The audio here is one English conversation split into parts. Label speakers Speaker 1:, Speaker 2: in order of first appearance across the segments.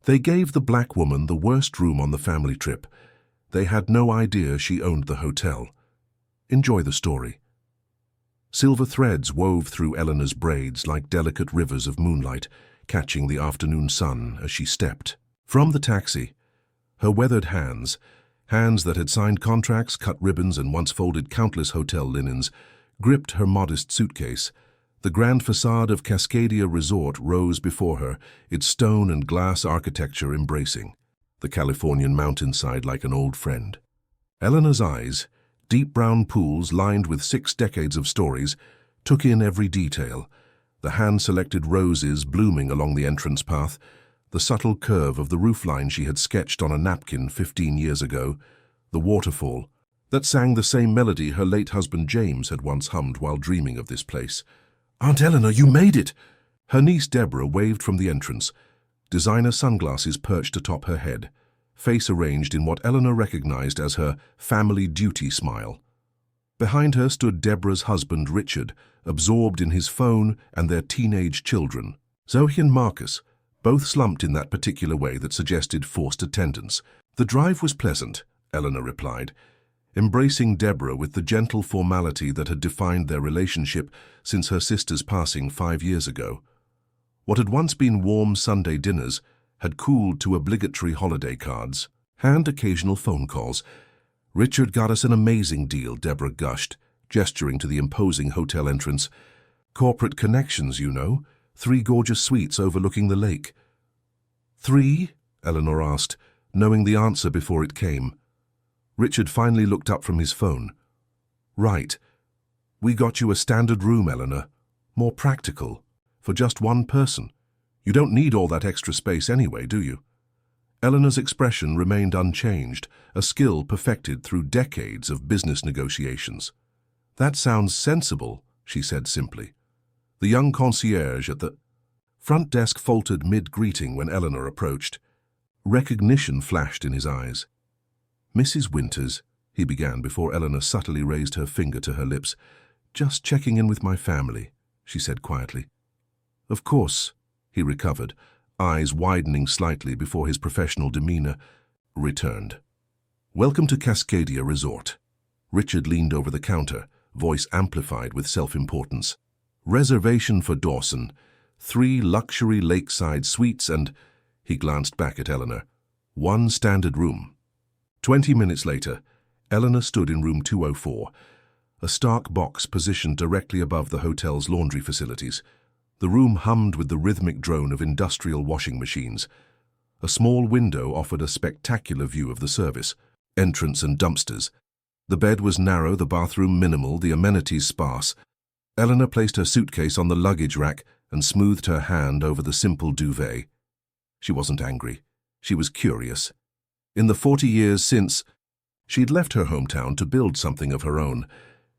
Speaker 1: They gave the black woman the worst room on the family trip. They had no idea she owned the hotel. Enjoy the story. Silver threads wove through Eleanor's braids like delicate rivers of moonlight, catching the afternoon sun as she stepped. From the taxi, her weathered hands that had signed contracts, cut ribbons, and once folded countless hotel linens, gripped her modest suitcase. The grand facade of Cascadia Resort rose before her, its stone and glass architecture embracing the Californian mountainside like an old friend. Eleanor's eyes, deep brown pools lined with 6 decades of stories, took in every detail: the hand-selected roses blooming along the entrance path, the subtle curve of the roofline she had sketched on a napkin 15 years ago, the waterfall that sang the same melody her late husband James had once hummed while dreaming of this place. "Aunt Eleanor, you made it!" Her niece Deborah waved from the entrance, designer sunglasses perched atop her head, face arranged in what Eleanor recognized as her family duty smile. Behind her stood Deborah's husband Richard, absorbed in his phone and their teenage children. Zoe and Marcus, both slumped in that particular way that suggested forced attendance. "The drive was pleasant," Eleanor replied, embracing Deborah with the gentle formality that had defined their relationship since her sister's passing 5 years ago. What had once been warm Sunday dinners had cooled to obligatory holiday cards and occasional phone calls. "Richard got us an amazing deal," Deborah gushed, gesturing to the imposing hotel entrance. "Corporate connections, you know. 3 gorgeous suites overlooking the lake." "3?" Eleanor asked, knowing the answer before it came. Richard finally looked up from his phone. "Right. We got you a standard room, Eleanor. More practical. For just 1 person. You don't need all that extra space anyway, do you?" Eleanor's expression remained unchanged, a skill perfected through decades of business negotiations. "That sounds sensible," she said simply. The young concierge at the front desk faltered mid-greeting when Eleanor approached. Recognition flashed in his eyes. "Mrs. Winters," he began before Eleanor subtly raised her finger to her lips. "Just checking in with my family," she said quietly. "Of course," he recovered, eyes widening slightly before his professional demeanor returned. "Welcome to Cascadia Resort." Richard leaned over the counter, voice amplified with self-importance. "Reservation for Dawson, 3 luxury lakeside suites and," he glanced back at Eleanor, "1 standard room." 20 minutes later, Eleanor stood in room 204, a stark box positioned directly above the hotel's laundry facilities. The room hummed with the rhythmic drone of industrial washing machines. A small window offered a spectacular view of the service, entrance and dumpsters. The bed was narrow, the bathroom minimal, the amenities sparse. Eleanor placed her suitcase on the luggage rack and smoothed her hand over the simple duvet. She wasn't angry. She was curious. In the 40 years since, she'd left her hometown to build something of her own.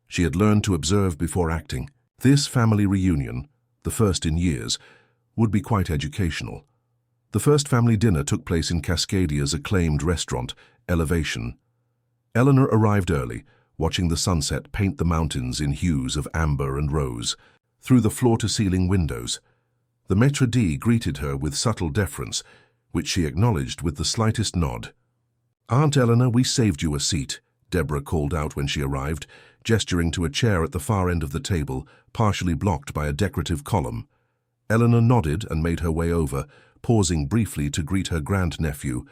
Speaker 1: She had learned to observe before acting. This family reunion, the first in years, would be quite educational. The first family dinner took place in Cascadia's acclaimed restaurant, Elevation. Eleanor arrived early, watching the sunset paint the mountains in hues of amber and rose. Through the floor-to-ceiling windows, the maître d' greeted her with subtle deference, which she acknowledged with the slightest nod. "Aunt Eleanor, we saved you a seat," Deborah called out when she arrived, gesturing to a chair at the far end of the table, partially blocked by a decorative column. Eleanor nodded and made her way over, pausing briefly to greet her grandnephew,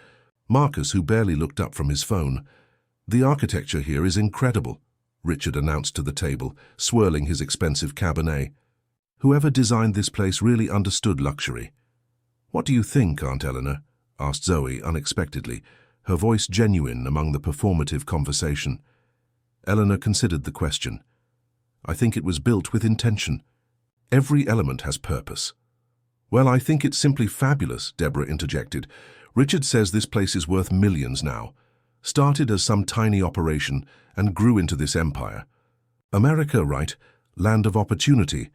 Speaker 1: Marcus, who barely looked up from his phone. "The architecture here is incredible," Richard announced to the table, swirling his expensive Cabernet. "Whoever designed this place really understood luxury." "What do you think, Aunt Eleanor?" asked Zoe unexpectedly, her voice genuine among the performative conversation. Eleanor considered the question. "I think it was built with intention. Every element has purpose." "Well, I think it's simply fabulous," Deborah interjected. "Richard says this place is worth millions now. Started as some tiny operation and grew into this empire. America, right? Land of opportunity."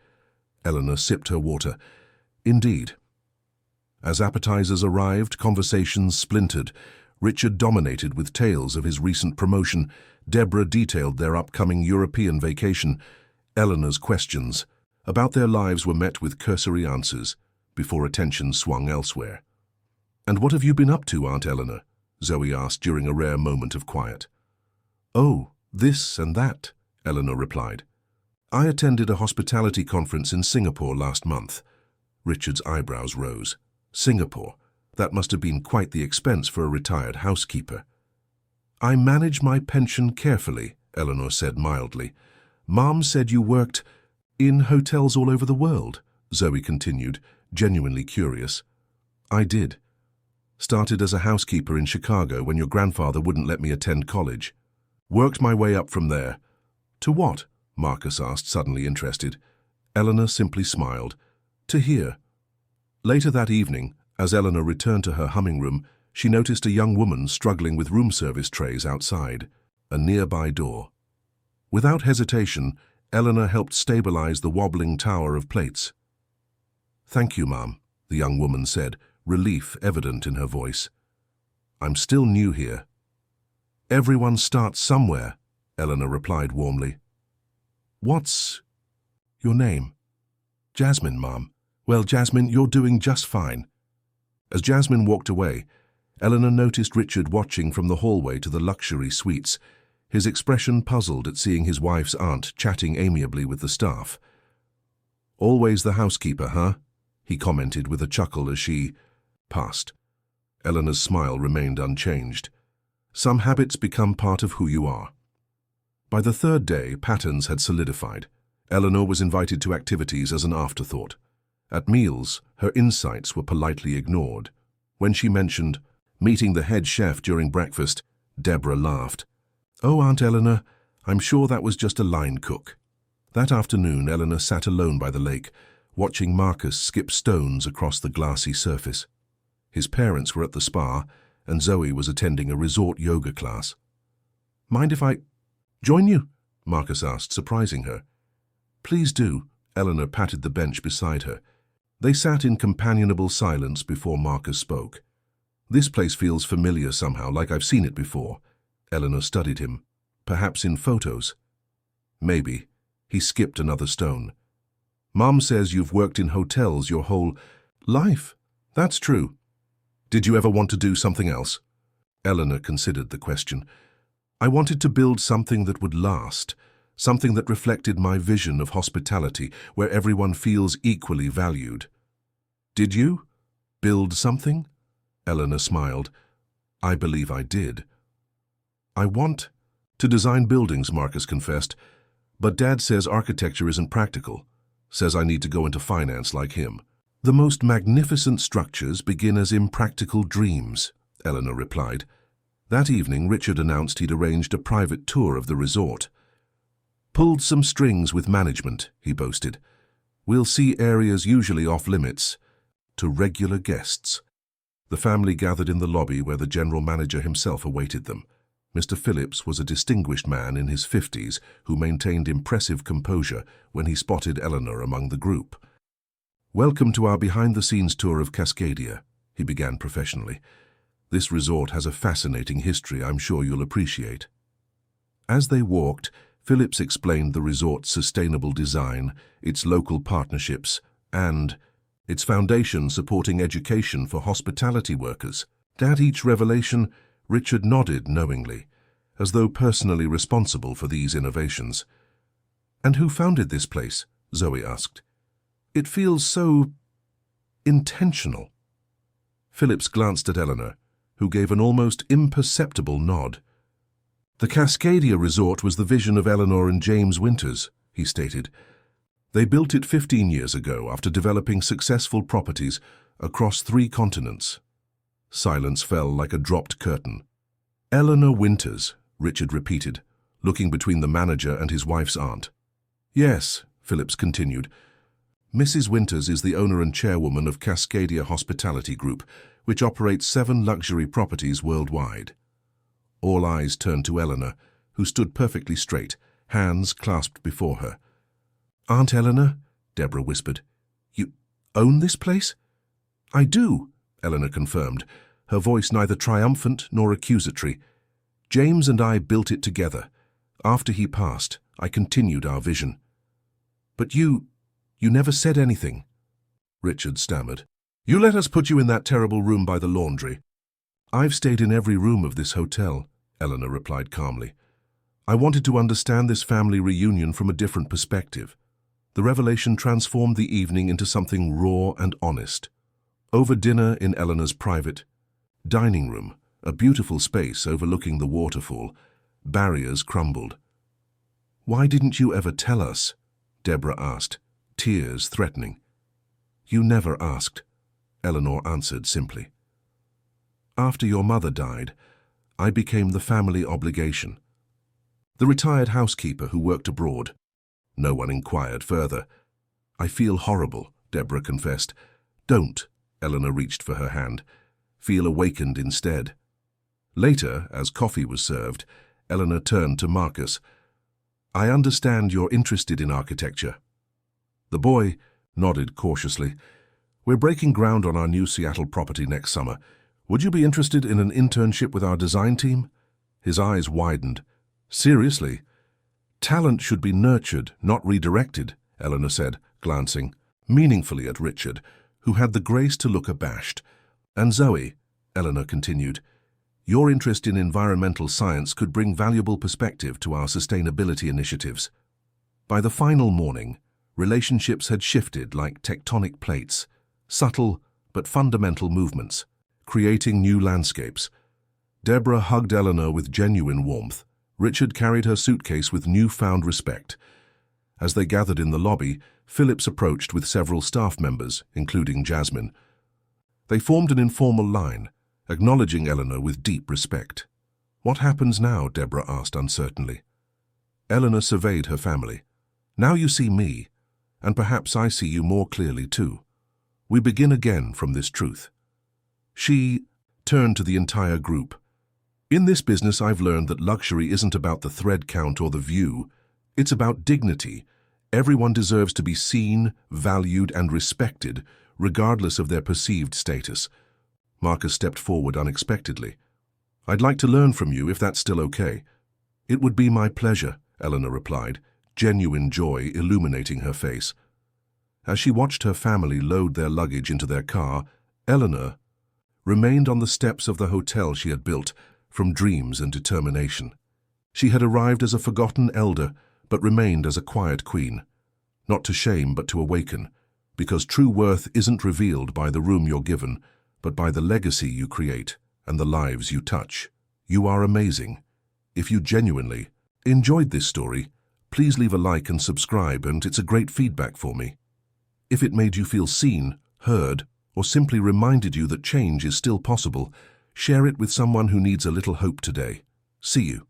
Speaker 1: Eleanor sipped her water. "Indeed." As appetizers arrived, conversations splintered. Richard dominated with tales of his recent promotion. Deborah detailed their upcoming European vacation. Eleanor's questions about their lives were met with cursory answers before attention swung elsewhere. "And what have you been up to, Aunt Eleanor?" Zoe asked during a rare moment of quiet. "Oh, this and that," Eleanor replied. "I attended a hospitality conference in Singapore last month." Richard's eyebrows rose. Singapore? That must have been quite the expense for a retired housekeeper. "I manage my pension carefully," Eleanor said mildly. "Mom said you worked in hotels all over the world," Zoe continued, genuinely curious. "I did. Started as a housekeeper in Chicago when your grandfather wouldn't let me attend college. Worked my way up from there." "To what?" Marcus asked, suddenly interested. Eleanor simply smiled. "To here." Later that evening, as Eleanor returned to her humming room, she noticed a young woman struggling with room service trays outside a nearby door. Without hesitation, Eleanor helped stabilize the wobbling tower of plates. "Thank you, Mom," the young woman said, relief evident in her voice. "I'm still new here." "Everyone starts somewhere," Eleanor replied warmly. "What's your name?" "Jasmine, Mom." "Well, Jasmine, you're doing just fine." As Jasmine walked away, Eleanor noticed Richard watching from the hallway to the luxury suites, his expression puzzled at seeing his wife's aunt chatting amiably with the staff. "Always the housekeeper, huh?" he commented with a chuckle as she passed. Eleanor's smile remained unchanged. Some habits become part of who you are. By the third day, patterns had solidified. Eleanor was invited to activities as an afterthought. At meals, her insights were politely ignored. When she mentioned meeting the head chef during breakfast, Deborah laughed. "Oh, Aunt Eleanor, I'm sure that was just a line cook." That afternoon, Eleanor sat alone by the lake, watching Marcus skip stones across the glassy surface. His parents were at the spa, and Zoe was attending a resort yoga class. "Mind if I join you?" Marcus asked, surprising her. "Please do." Eleanor patted the bench beside her. They sat in companionable silence before Marcus spoke. "This place feels familiar somehow, like I've seen it before." Eleanor studied him. "Perhaps in photos." "Maybe." He skipped another stone. "Mom says you've worked in hotels your whole life." "That's true." "Did you ever want to do something else?" Eleanor considered the question. "I wanted to build something that would last, something that reflected my vision of hospitality, where everyone feels equally valued." "Did you build something?" Eleanor smiled. "I believe I did." "I want to design buildings," Marcus confessed, "but Dad says architecture isn't practical, says I need to go into finance like him." "The most magnificent structures begin as impractical dreams," Eleanor replied. That evening, Richard announced he'd arranged a private tour of the resort. "Pulled some strings with management," he boasted. "We'll see areas usually off-limits to regular guests." The family gathered in the lobby where the general manager himself awaited them. Mr. Phillips was a distinguished man in his 50s who maintained impressive composure when he spotted Eleanor among the group. "Welcome to our behind-the-scenes tour of Cascadia," he began professionally. "This resort has a fascinating history I'm sure you'll appreciate." As they walked, Phillips explained the resort's sustainable design, its local partnerships, and its foundation supporting education for hospitality workers. At each revelation, Richard nodded knowingly, as though personally responsible for these innovations. "And who founded this place?" Zoe asked. "It feels so intentional." Phillips glanced at Eleanor, who gave an almost imperceptible nod. "The Cascadia Resort was the vision of Eleanor and James Winters," he stated. "They built it 15 years ago after developing successful properties across 3 continents." Silence fell like a dropped curtain. "Eleanor Winters," Richard repeated, looking between the manager and his wife's aunt. "Yes," Phillips continued. "Mrs. Winters is the owner and chairwoman of Cascadia Hospitality Group, which operates 7 luxury properties worldwide." All eyes turned to Eleanor, who stood perfectly straight, hands clasped before her. "Aunt Eleanor," Deborah whispered, "you own this place?" "I do," Eleanor confirmed, her voice neither triumphant nor accusatory. "James and I built it together. After he passed, I continued our vision." "But you never said anything," Richard stammered. You let us put you in that terrible room by the laundry. I've stayed in every room of this hotel, Eleanor replied calmly. I wanted to understand this family reunion from a different perspective. The revelation transformed the evening into something raw and honest. Over dinner in Eleanor's private dining room, a beautiful space overlooking the waterfall, barriers crumbled. Why didn't you ever tell us? Deborah asked, tears threatening. You never asked, Eleanor answered simply. After your mother died, I became the family obligation. The retired housekeeper who worked abroad. No one inquired further. I feel horrible, Deborah confessed. Don't, Eleanor reached for her hand. Feel awakened instead. Later, as coffee was served, Eleanor turned to Marcus. I understand you're interested in architecture. The boy nodded cautiously. We're breaking ground on our new Seattle property next summer. Would you be interested in an internship with our design team? His eyes widened. Seriously? Talent should be nurtured, not redirected, Eleanor said, glancing meaningfully at Richard, who had the grace to look abashed. And Zoe, Eleanor continued, your interest in environmental science could bring valuable perspective to our sustainability initiatives. By the final morning, relationships had shifted like tectonic plates, subtle but fundamental movements, creating new landscapes. Deborah hugged Eleanor with genuine warmth. Richard carried her suitcase with newfound respect. As they gathered in the lobby, Phillips approached with several staff members, including Jasmine. They formed an informal line, acknowledging Eleanor with deep respect. What happens now? Deborah asked uncertainly. Eleanor surveyed her family. Now you see me, and perhaps I see you more clearly too. We begin again from this truth. She turned to the entire group. In this business, I've learned that luxury isn't about the thread count or the view. It's about dignity. Everyone deserves to be seen, valued, and respected, regardless of their perceived status. Marcus stepped forward unexpectedly. I'd like to learn from you if that's still okay. It would be my pleasure, Eleanor replied, genuine joy illuminating her face. As she watched her family load their luggage into their car, Eleanor remained on the steps of the hotel she had built from dreams and determination. She had arrived as a forgotten elder, but remained as a quiet queen. Not to shame, but to awaken, because true worth isn't revealed by the room you're given, but by the legacy you create and the lives you touch. You are amazing. If you genuinely enjoyed this story, please leave a like and subscribe, and it's a great feedback for me. If it made you feel seen, heard, or simply reminded you that change is still possible, share it with someone who needs a little hope today. See you.